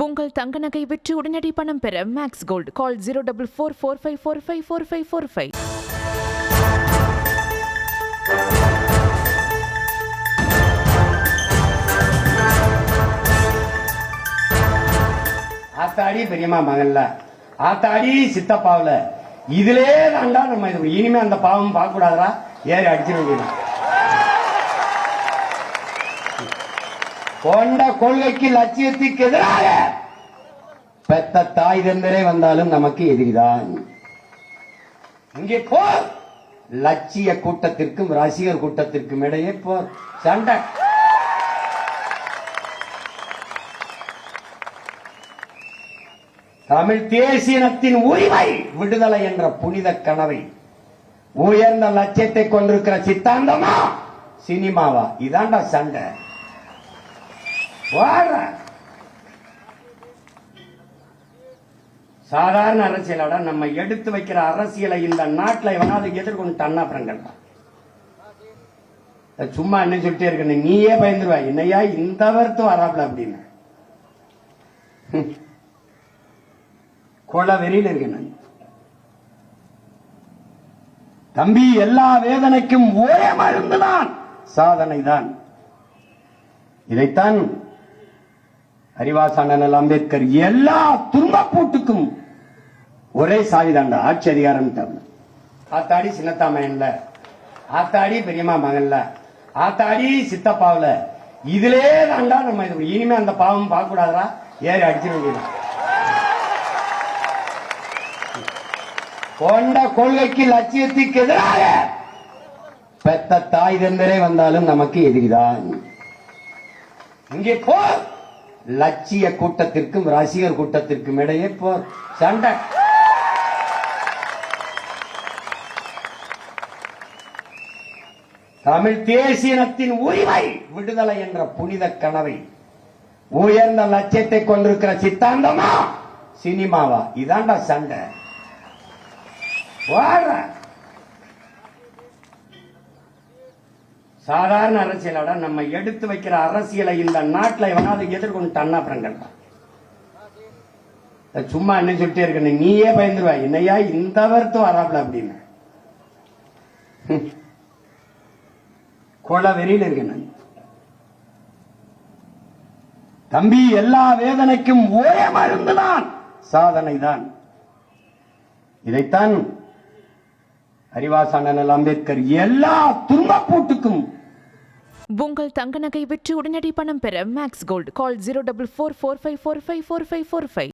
உங்கள் தங்க நகை விற்று உடனடி பணம் பெற மேக்ஸ் கோல்ட் கால் 04445454545. ஆத்தாடி பெரியம்மா மகன்ல ஆத்தாடி சித்தப்பாவில இதுலே தாண்டா நம்ம இது இனிமே அந்த பாவம் பார்க்க கூடாதா ஏறி அடிச்சிட வேண்டியது. கொண்ட கொள்கைக்கு லட்சியத்துக்கு எதிராக பெத்த தாய் தந்தரே வந்தாலும் நமக்கு எதிரிதான். இங்கே போர் லட்சிய கூட்டத்திற்கும் ரசிகர் கூட்டத்திற்கும் இடையே போர் சண்டை. தமிழ் தேசியனத்தின் உரிமை விடுதலை என்ற புனித கனவை உயர்ந்த லட்சியத்தை கொண்டிருக்கிற சித்தாந்தமா சினிமாவா இதாண்டா சண்டை. சாதாரண அரசியலோட நம்ம எடுத்து வைக்கிற அரசியலை இந்த நாட்டில் எவனாவது எதிர்கொண்டு அப்புறங்கள் சும்மா என்ன சொல்லிட்டே இருக்க நீயே பயந்துருவா என்னையா இந்த வருத்தம் வராப்ல அப்படின்னு கொலை வெறியில் இருக்கேன். தம்பி எல்லா வேதனைக்கும் ஒரே மருந்துதான் சாதனை தான். இதைத்தான் அறிவாசான அம்பேத்கர் எல்லா துன்பப்பூட்டுக்கும் ஒரே சாவிதாண்டா ஆட்சி அதிகாரம். ஆத்தாடி சின்னத்தாமையன்ல ஆத்தாடி பெரியம்மா மகன்ல ஆத்தாடி சித்தப்பாவில இதுலே தாண்டா நம்ம இது இனிமே அந்த பாவம் பார்க்க கூடாதா ஏறி அடிச்சிட வேண்டியது. கொண்ட கொள்கைக்கு லட்சியத்துக்கு எதிராக பெத்த தாய் தந்தரே வந்தாலும் நமக்கு எதிரிதான். இங்கே போர் லட்சிய கூட்டத்திற்கும் ரசிகர் கூட்டத்திற்கும் இடையே போர் சண்டை. தமிழ் தேசியனத்தின் உரிமை விடுதலை என்ற புனித கனவை உயர்ந்த லட்சியத்தை கொண்டிருக்கிற சித்தாந்தமா சினிமாவா இதாண்டா சண்டை. சாதாரண அரசியலோட நம்ம எடுத்து வைக்கிற அரசியலை இந்த நாட்டில் எவனாவது எதிர்கொண்டு அப்புறங்கள் சும்மா என்ன சொல்லிட்டே இருக்க நீயே பயந்துருவா என்னையா இந்த வருத்தம் வராப்ல அப்படின்னு கொலை வெறியில் இருக்கேன். தம்பி எல்லா வேதனைக்கும் ஒரே மருந்துதான் சாதனை தான். இதைத்தான் அறிவாசான அம்பேத்கர் எல்லா துன்பப்பூட்டுக்கும் உங்கள் தங்க நகை விற்று உடனடி பணம் பெற மேக்ஸ் கோல்ட் கால் 04445454545.